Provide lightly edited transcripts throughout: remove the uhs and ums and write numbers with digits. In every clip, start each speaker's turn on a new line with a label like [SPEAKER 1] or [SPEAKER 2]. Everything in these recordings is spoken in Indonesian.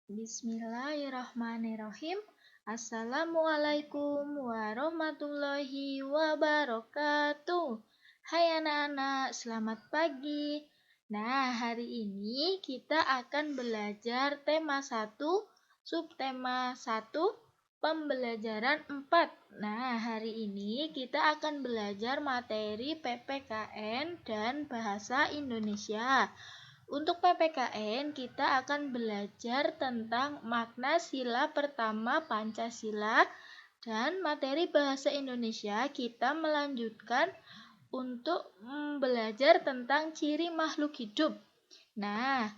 [SPEAKER 1] Bismillahirrahmanirrahim. Assalamualaikum warahmatullahi wabarakatuh. Hai anak-anak, selamat pagi. Nah, hari ini kita akan belajar tema 1, subtema 1, pembelajaran 4. Nah, hari ini kita akan belajar materi PPKN dan Bahasa Indonesia. Untuk PPKN, kita akan belajar tentang makna sila pertama Pancasila, dan materi bahasa Indonesia kita melanjutkan untuk belajar tentang ciri makhluk hidup. Nah,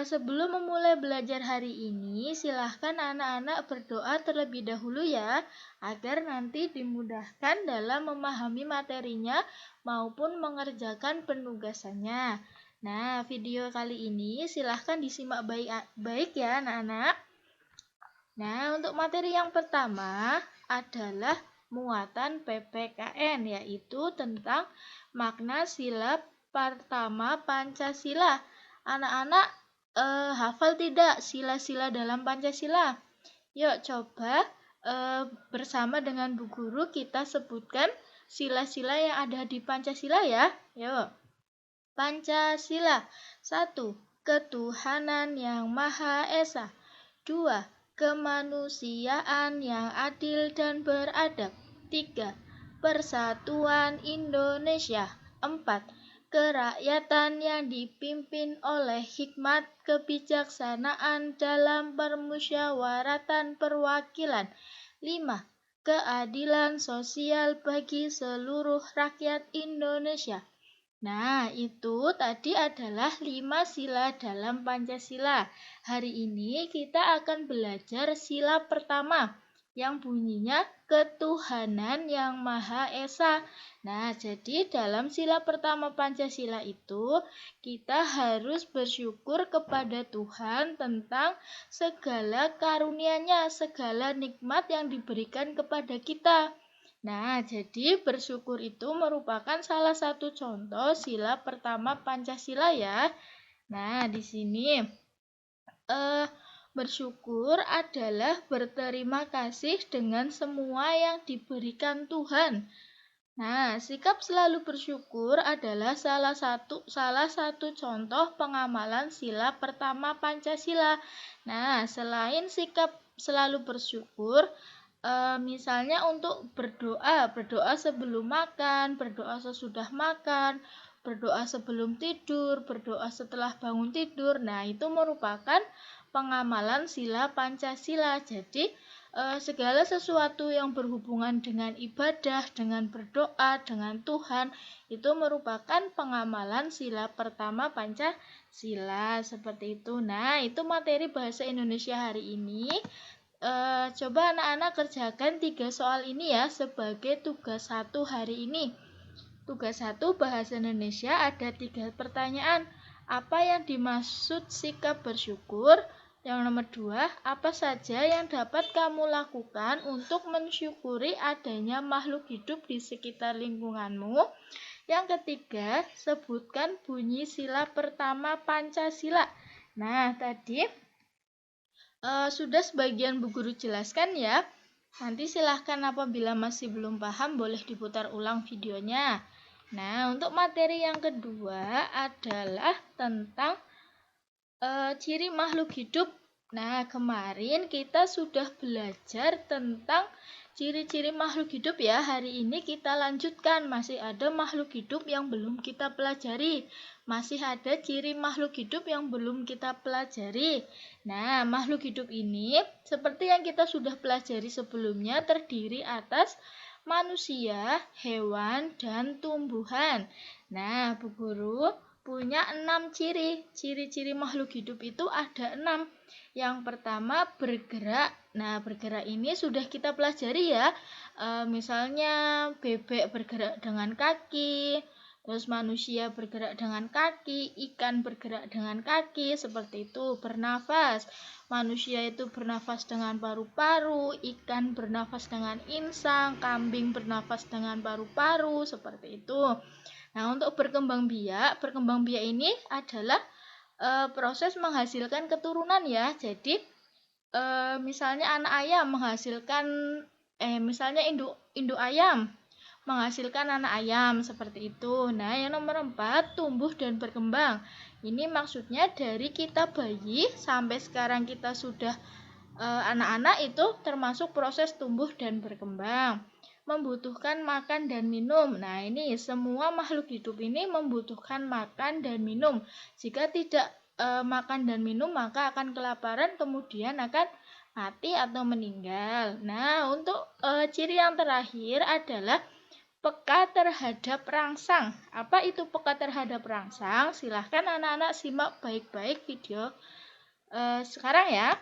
[SPEAKER 1] sebelum memulai belajar hari ini, silahkan anak-anak berdoa terlebih dahulu ya, agar nanti dimudahkan dalam memahami materinya maupun mengerjakan penugasannya. Nah, video kali ini silahkan disimak baik ya anak-anak. Nah, untuk materi yang pertama adalah muatan PPKN, yaitu tentang makna sila pertama Pancasila. Anak-anak hafal tidak sila-sila dalam Pancasila? Yuk coba bersama dengan Bu Guru kita sebutkan sila-sila yang ada di Pancasila ya. Yuk. Pancasila. 1. Ketuhanan yang Maha Esa. 2. Kemanusiaan yang adil dan beradab. 3. Persatuan Indonesia. 4. Kerakyatan yang dipimpin oleh hikmat kebijaksanaan dalam permusyawaratan perwakilan. 5. Keadilan sosial bagi seluruh rakyat Indonesia. Nah, itu tadi adalah 5 sila dalam Pancasila. Hari ini kita akan belajar sila pertama yang bunyinya ketuhanan yang Maha Esa. Nah, jadi dalam sila pertama Pancasila itu kita harus bersyukur kepada Tuhan tentang segala karunia-Nya, segala nikmat yang diberikan kepada kita. Nah, jadi bersyukur itu merupakan salah satu contoh sila pertama Pancasila ya. Nah, di sini bersyukur adalah berterima kasih dengan semua yang diberikan Tuhan. Nah, sikap selalu bersyukur adalah salah satu contoh pengamalan sila pertama Pancasila. Nah, selain sikap selalu bersyukur, misalnya untuk berdoa sebelum makan, berdoa sesudah makan, berdoa sebelum tidur, berdoa setelah bangun tidur. Nah, itu merupakan pengamalan sila Pancasila. Jadi, segala sesuatu yang berhubungan dengan ibadah, dengan berdoa, dengan Tuhan, itu merupakan pengamalan sila pertama Pancasila. Seperti itu. Nah, itu materi bahasa Indonesia hari ini. Coba anak-anak kerjakan 3 soal ini ya sebagai tugas 1 hari ini. Tugas 1 bahasa Indonesia ada 3 pertanyaan. Apa yang dimaksud sikap bersyukur? Yang nomor 2, apa saja yang dapat kamu lakukan untuk mensyukuri adanya makhluk hidup di sekitar lingkunganmu? Yang ketiga, sebutkan bunyi sila pertama Pancasila. Nah, tadi sudah sebagian Bu Guru jelaskan ya. Nanti silahkan apabila masih belum paham boleh diputar ulang videonya. Nah, untuk materi yang kedua adalah tentang ciri makhluk hidup. Nah, kemarin kita sudah belajar tentang ciri-ciri makhluk hidup ya. Hari ini kita lanjutkan, masih ada makhluk hidup yang belum kita pelajari. Masih ada ciri makhluk hidup yang belum kita pelajari. Nah, makhluk hidup ini seperti yang kita sudah pelajari sebelumnya terdiri atas manusia, hewan, dan tumbuhan. Nah, Bu Guru punya 6 ciri. Ciri-ciri makhluk hidup itu ada 6. Yang pertama bergerak. Nah, bergerak ini sudah kita pelajari ya. Misalnya bebek bergerak dengan kaki, terus manusia bergerak dengan kaki, ikan bergerak dengan kaki, seperti itu. Bernafas. Manusia itu bernafas dengan paru-paru, ikan bernafas dengan insang, kambing bernafas dengan paru-paru, seperti itu. Nah, untuk berkembang biak ini adalah proses menghasilkan keturunan ya. Jadi, misalnya anak ayam menghasilkan misalnya induk ayam menghasilkan anak ayam seperti itu. Nah, yang nomor 4, tumbuh dan berkembang. Ini maksudnya dari kita bayi sampai sekarang kita sudah anak-anak itu termasuk proses tumbuh dan berkembang. Membutuhkan makan dan minum. Nah, ini semua makhluk hidup ini membutuhkan makan dan minum. Jika tidak makan dan minum, maka akan kelaparan, kemudian akan mati atau meninggal. Nah, untuk ciri yang terakhir adalah peka terhadap rangsang. Apa itu peka terhadap rangsang? Silahkan anak-anak simak baik-baik video sekarang ya.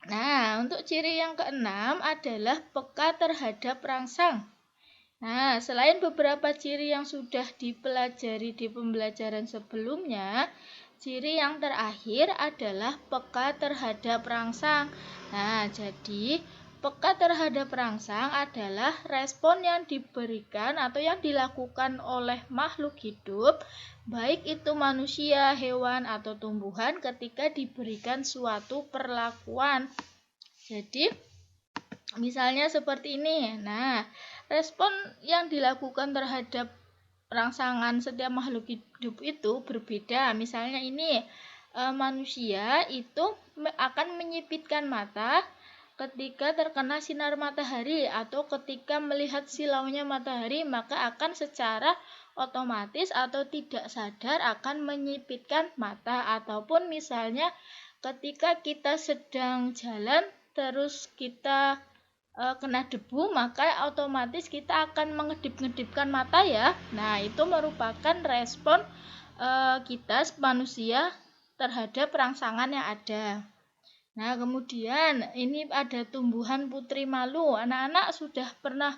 [SPEAKER 1] Nah, untuk ciri yang keenam adalah peka terhadap rangsang. Nah, selain beberapa ciri yang sudah dipelajari di pembelajaran sebelumnya, ciri yang terakhir adalah peka terhadap rangsang. Nah, jadi peka terhadap rangsang adalah respon yang diberikan atau yang dilakukan oleh makhluk hidup, baik itu manusia, hewan, atau tumbuhan ketika diberikan suatu perlakuan. Jadi, misalnya seperti ini. Nah, respon yang dilakukan terhadap rangsangan setiap makhluk hidup itu berbeda. Misalnya ini, manusia itu akan menyipitkan mata ketika terkena sinar matahari atau ketika melihat silaunya matahari, maka akan secara otomatis atau tidak sadar akan menyipitkan mata. Ataupun misalnya ketika kita sedang jalan terus kita kena debu, maka otomatis kita akan mengedip-ngedipkan mata ya. Nah, itu merupakan respon kita manusia terhadap rangsangan yang ada. Nah, kemudian ini ada tumbuhan putri malu. Anak-anak sudah pernah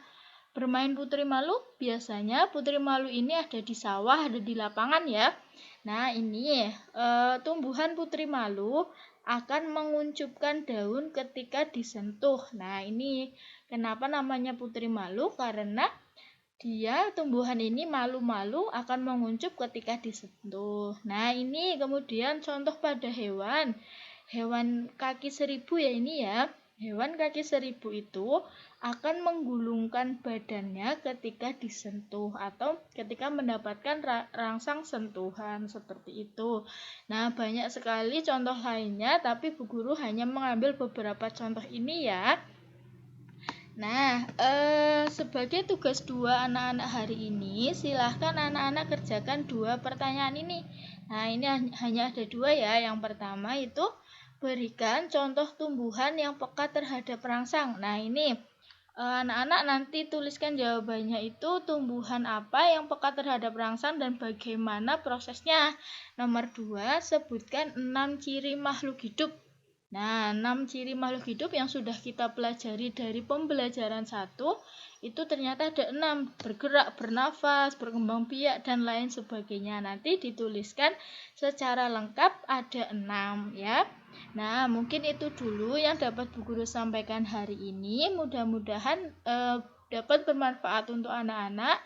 [SPEAKER 1] bermain putri malu? Biasanya putri malu ini ada di sawah, ada di lapangan ya. Nah, ini tumbuhan putri malu akan menguncupkan daun ketika disentuh. Nah, ini kenapa namanya putri malu? Karena tumbuhan ini malu-malu akan menguncup ketika disentuh. Nah, ini kemudian contoh pada hewan. Hewan kaki seribu ya ini ya. Hewan kaki seribu itu akan menggulungkan badannya ketika disentuh atau ketika mendapatkan rangsang sentuhan seperti itu. Nah, banyak sekali contoh lainnya, tapi Bu Guru hanya mengambil beberapa contoh ini ya. Nah, sebagai tugas 2 anak-anak hari ini, silahkan anak-anak kerjakan 2 pertanyaan ini. Nah, ini hanya ada 2 ya. Yang pertama itu berikan contoh tumbuhan yang peka terhadap rangsang. Nah, ini anak-anak nanti tuliskan jawabannya itu tumbuhan apa yang peka terhadap rangsang dan bagaimana prosesnya. Nomor 2, sebutkan 6 ciri makhluk hidup. Nah, 6 ciri makhluk hidup yang sudah kita pelajari dari pembelajaran 1 itu ternyata ada 6, bergerak, bernafas, berkembang biak, dan lain sebagainya. Nanti dituliskan secara lengkap ada 6 ya. Nah, mungkin itu dulu yang dapat Bu Guru sampaikan hari ini. Mudah-mudahan dapat bermanfaat untuk anak-anak.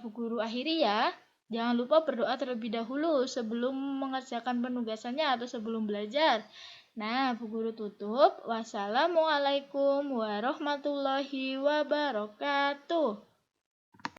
[SPEAKER 1] Bu Guru akhiri ya. Jangan lupa berdoa terlebih dahulu sebelum mengerjakan penugasannya atau sebelum belajar. Nah, Bu Guru tutup. Wassalamualaikum warahmatullahi wabarakatuh.